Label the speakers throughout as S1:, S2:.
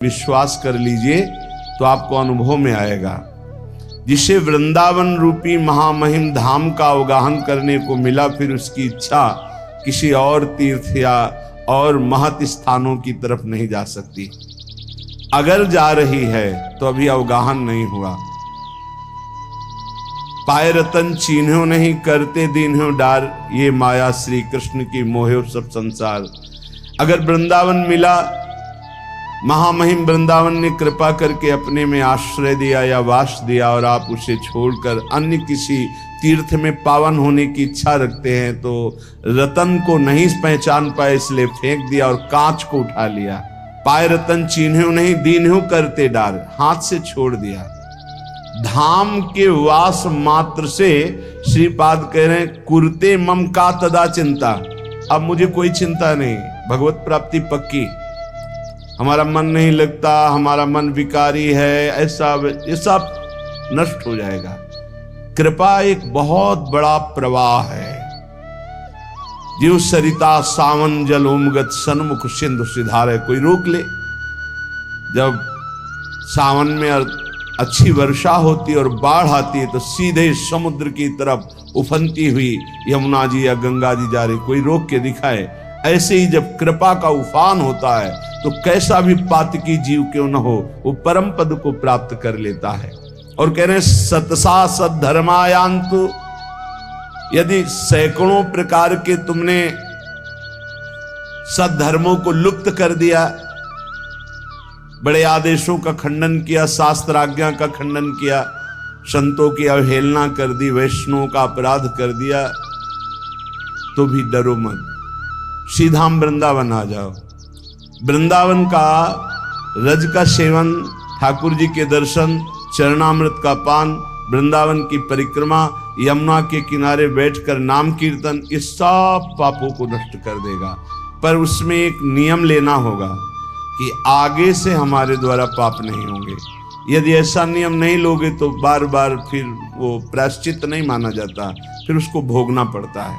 S1: विश्वास कर लीजिए तो आपको अनुभव में आएगा। जिसे वृंदावन रूपी महामहिम धाम का अवगाहन करने को मिला, फिर उसकी इच्छा किसी और तीर्थ या और महत स्थानों की तरफ नहीं जा सकती। अगर जा रही है तो अभी अवगाहन नहीं हुआ। पाए रतन चीन्हो नहीं, करते दीन्हो डार, ये माया श्री कृष्ण की मोहे सब संसार। अगर वृंदावन मिला, महामहिम वृंदावन ने कृपा करके अपने में आश्रय दिया या वास दिया, और आप उसे छोड़कर अन्य किसी तीर्थ में पावन होने की इच्छा रखते हैं, तो रतन को नहीं पहचान पाए इसलिए फेंक दिया और कांच को उठा लिया। पाए रतन चीन्हो नहीं, दीन्हो करते डार, हाथ से छोड़ दिया। धाम के वास मात्र से श्रीपाद कह रहे हैं, कुरते मम का तदा चिंता, अब मुझे कोई चिंता नहीं, भगवत प्राप्ति पक्की। हमारा मन नहीं लगता, हमारा मन विकारी है, ऐसा ये सब नष्ट हो जाएगा। कृपा एक बहुत बड़ा प्रवाह है। जीव सरिता सावन जल उमगत, सन्मुख सिंधु सिधारे, कोई रोक ले। जब सावन में अच्छी वर्षा होती और बाढ़ आती है तो सीधे समुद्र की तरफ उफनती हुई यमुना जी या गंगा जी जा रही, कोई रोक के दिखाए। ऐसे ही जब कृपा का उफान होता है तो कैसा भी पातकी जीव क्यों न हो, वो परम पद को प्राप्त कर लेता है। और कह रहे हैं, सतसा सद्धर्मायांतु, यदि सैकड़ों प्रकार के तुमने सद्धर्मों को लुप्त कर दिया, बड़े आदेशों का खंडन किया, शास्त्राज्ञा का खंडन किया, संतों की अवहेलना कर दी, वैष्णवों का अपराध कर दिया, तो भी डरो मत, सीधा वृंदावन आ जाओ। वृंदावन का रज का सेवन, ठाकुर जी के दर्शन, चरणामृत का पान, वृंदावन की परिक्रमा, यमुना के किनारे बैठकर नाम कीर्तन, इस सब पापों को नष्ट कर देगा। पर उसमें एक नियम लेना होगा कि आगे से हमारे द्वारा पाप नहीं होंगे। यदि ऐसा नियम नहीं लोगे तो बार बार फिर वो प्रायश्चित नहीं माना जाता, फिर उसको भोगना पड़ता है।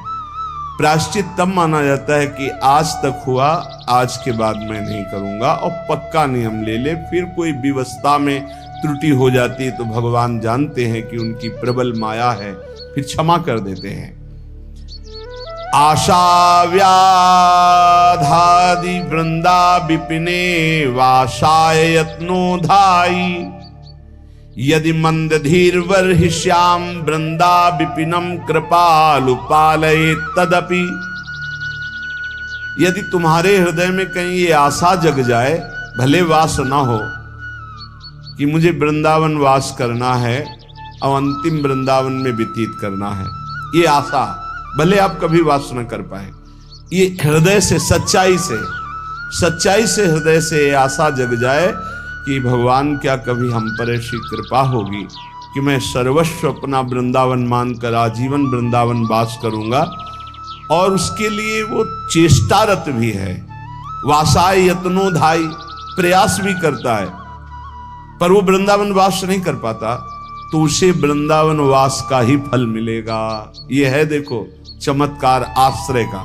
S1: प्रायश्चित तब माना जाता है कि आज तक हुआ, आज के बाद मैं नहीं करूंगा, और पक्का नियम ले ले। फिर कोई व्यवस्था में त्रुटि हो जाती है तो भगवान जानते हैं कि उनकी प्रबल माया है, फिर क्षमा कर देते हैं। आशा व्याधादि वृंदा विपिने, वासाय यत्नो धाई, यदि मंद धीर वर्हिष्याम वृंदा विपिनम कृपालु पालये तदपि। यदि तुम्हारे हृदय में कहीं ये आशा जग जाए, भले वास न हो कि मुझे वृंदावन वास करना है और अंतिम वृंदावन में व्यतीत करना है, ये आशा भले आप कभी वास न कर पाए, ये हृदय से सच्चाई से हृदय से ये आशा जग जाए कि भगवान क्या कभी हम पर ऐसी कृपा होगी कि मैं सर्वस्व अपना वृंदावन मानकर आजीवन वृंदावन वास करूंगा। और उसके लिए वो चेष्टारत भी है, वासाय यत्नो धाई, प्रयास भी करता है, पर वो वृंदावन वास नहीं कर पाता, तो उसे वृंदावन वास का ही फल मिलेगा। ये है देखो चमत्कार आश्रय का।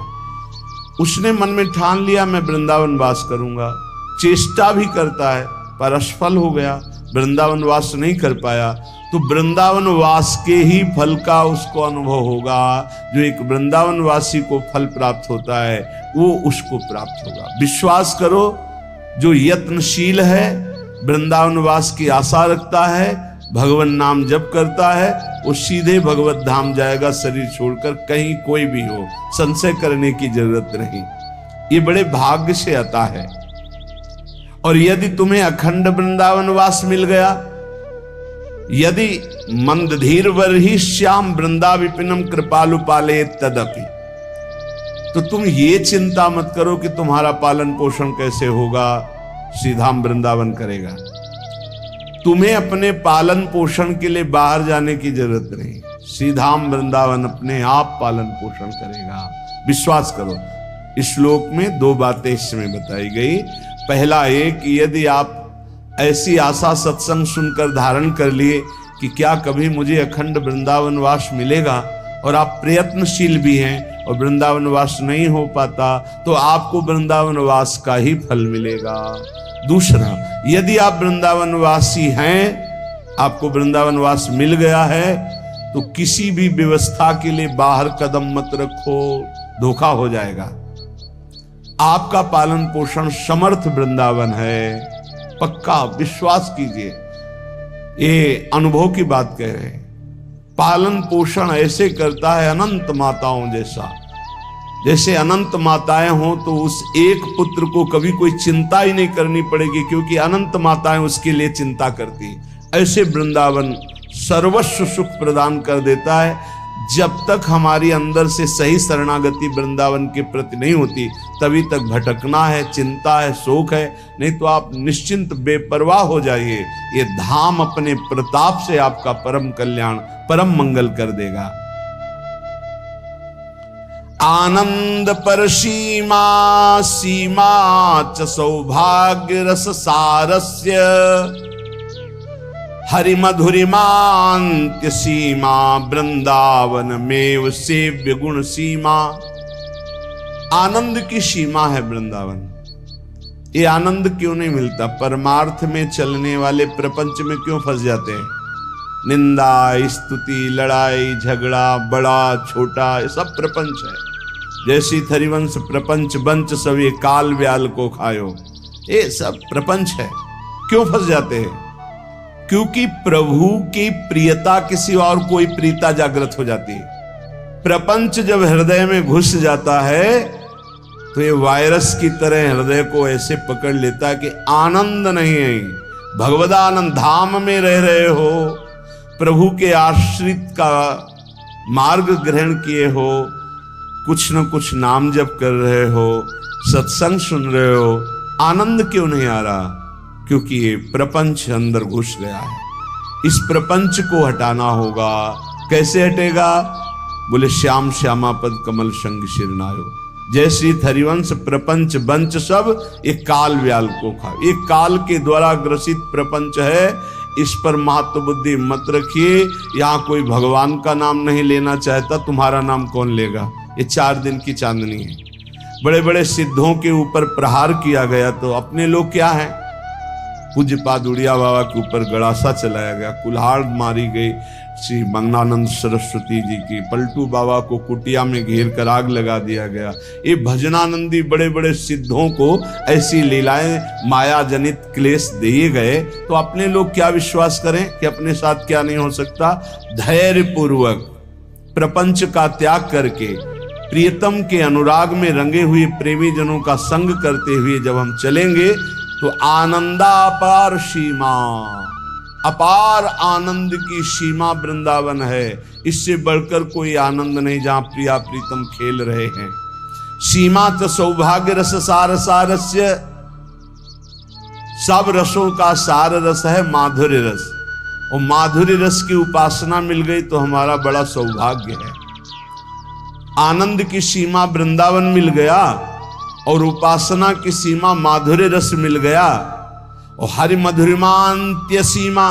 S1: उसने मन में ठान लिया मैं वृंदावन वास करूंगा, चेष्टा भी करता है पर असफल हो गया, वृंदावन वास नहीं कर पाया, तो वृंदावन वास के ही फल का उसको अनुभव होगा। जो एक वृंदावन वासी को फल प्राप्त होता है वो उसको प्राप्त होगा। विश्वास करो, जो यत्नशील है, वृंदावन वास की आशा रखता है, भगवान नाम जप करता है, वो सीधे भगवत धाम जाएगा, शरीर छोड़कर। कहीं कोई भी हो, संशय करने की जरूरत नहीं, ये बड़े भाग्य से आता है। और यदि तुम्हें अखंड वृंदावन वास मिल गया, यदि मंदधीर वर्हि श्याम वृंदा विपिनम कृपालु पाले तदपि, तो तुम ये चिंता मत करो कि तुम्हारा पालन पोषण कैसे होगा, सीधा वृंदावन करेगा। तुम्हें अपने पालन पोषण के लिए बाहर जाने की जरूरत नहीं, सीधा वृंदावन अपने आप पालन पोषण करेगा। विश्वास करो। इस श्लोक में दो बातें इसमें बताई गई। पहला ये कि यदि आप ऐसी आशा सत्संग सुनकर धारण कर लिए कि क्या कभी मुझे अखंड वृंदावन वास मिलेगा, और आप प्रयत्नशील भी हैं और वृंदावन वास नहीं हो पाता तो आपको वृंदावन वास का ही फल मिलेगा। दूसरा, यदि आप वृंदावन वासी हैं, आपको वृंदावन वास मिल गया है, तो किसी भी व्यवस्था के लिए बाहर कदम मत रखो, धोखा हो जाएगा। आपका पालन पोषण समर्थ वृंदावन है, पक्का विश्वास कीजिए, ये अनुभव की बात कह रहे हैं। पालन पोषण ऐसे करता है अनंत माताओं जैसा, जैसे अनंत माताएं हों तो उस एक पुत्र को कभी कोई चिंता ही नहीं करनी पड़ेगी, क्योंकि अनंत माताएं उसके लिए चिंता करती। ऐसे वृंदावन सर्वस्व सुख प्रदान कर देता है। जब तक हमारी अंदर से सही शरणागति वृंदावन के प्रति नहीं होती, तभी तक भटकना है, चिंता है, शोक है। नहीं तो आप निश्चिंत बेपरवाह हो जाइए, ये धाम अपने प्रताप से आपका परम कल्याण, परम मंगल कर देगा। आनंद पर सीमा सीमा च सौभाग्य रस सारस्य, हरि मधुरिमांत्य सीमा वृंदावन में सेव्य गुण सीमा। आनंद की सीमा है वृंदावन। ये आनंद क्यों नहीं मिलता? परमार्थ में चलने वाले प्रपंच में क्यों फंस जाते हैं? निंदा, स्तुति, लड़ाई झगड़ा, बड़ा छोटा, ये सब प्रपंच है। जैसी थरिवंश प्रपंच बंच सब ये काल व्याल को खायो, ये सब प्रपंच है। क्यों फंस जाते हैं? क्योंकि प्रभु की प्रियता किसी और कोई प्रीता जागृत हो जाती है। प्रपंच जब हृदय में घुस जाता है तो ये वायरस की तरह हृदय को ऐसे पकड़ लेता है कि आनंद नहीं है। भगवदानंद धाम में रह रहे हो, प्रभु के आश्रित का मार्ग ग्रहण किए हो, कुछ न कुछ नाम जप कर रहे हो, सत्संग सुन रहे हो, आनंद क्यों नहीं आ रहा? क्योंकि ये प्रपंच अंदर घुस गया है। इस प्रपंच को हटाना होगा। कैसे हटेगा? बोले श्याम श्यामा पद कमल संग शिरनायो। जय श्री हरिवंश प्रपंच बंच सब एक काल व्याल को खा। एक काल के द्वारा ग्रसित प्रपंच है, इस पर महत्व बुद्धि मत रखिए। यहाँ कोई भगवान का नाम नहीं लेना चाहता, तुम्हारा नाम कौन लेगा? ये 4 दिन की चांदनी है। बड़े बड़े सिद्धों के ऊपर प्रहार किया गया तो अपने लोग क्या है? पूज्य पादुड़िया बाबा के ऊपर गड़ासा चलाया गया, कुल्हाड़ मारी गई श्री मंगनानंद सरस्वती जी की, पलटू बाबा को कुटिया में घेर कर आग लगा दिया गया। ये भजनानंदी बड़े बड़े सिद्धों को ऐसी लीलाएं माया जनित क्लेश दिए गए, तो अपने लोग क्या विश्वास करें कि अपने साथ क्या नहीं हो सकता? धैर्य पूर्वक प्रपंच का त्याग करके प्रियतम के अनुराग में रंगे हुए प्रेमी जनों का संग करते हुए जब हम चलेंगे तो आनंदापार सीमा, अपार आनंद की सीमा वृंदावन है। इससे बढ़कर कोई आनंद नहीं जहां प्रिया प्रीतम खेल रहे हैं। सीमा च सौभाग्य रस सार सारस्य, सब रसों का सार रस है माधुर्य रस, और माधुर्य रस की उपासना मिल गई तो हमारा बड़ा सौभाग्य है। आनंद की सीमा वृंदावन मिल गया और उपासना की सीमा माधुर्य रस मिल गया, और हरि मधुरिमांत्य सीमा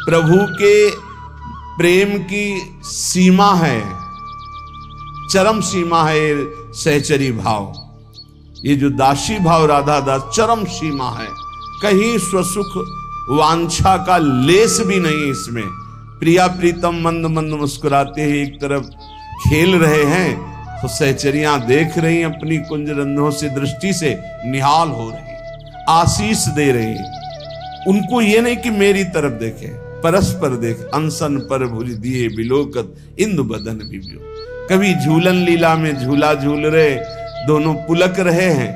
S1: प्रभु के प्रेम की सीमा है, चरम सीमा है सहचरी भाव। ये जो दासी भाव राधा दास चरम सीमा है, कहीं स्वसुख वांछा का लेस भी नहीं इसमें। प्रिया प्रीतम मंद मंद मुस्कुराते ही एक तरफ खेल रहे हैं, तो सहचरियां देख रही अपनी कुंज रंध्रों से दृष्टि से निहाल हो रही, आशीष दे रही। उनको ये नहीं कि मेरी तरफ देखे, परस्पर देख। अनसन पर भूल दिए बिलोकत इंदु बदन बिबियो। कभी झूलन लीला में झूला झूल रहे, दोनों पुलक रहे हैं।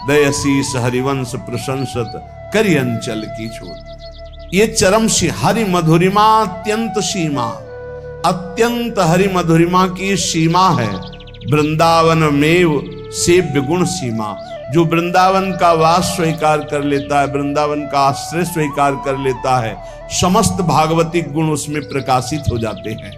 S1: दयसीस हरिवंश प्रशंसत करि अंचल की छोड़। ये चरम सी हरि मधुरिमा अत्यंत सीमा, अत्यंत हरि मधुरिमा की सीमा है। वृंदावन में सेव्य गुण सीमा, जो वृंदावन का वास स्वीकार कर लेता है, वृंदावन का आश्रय स्वीकार कर लेता है, समस्त भागवतिक गुण उसमें प्रकाशित हो जाते हैं।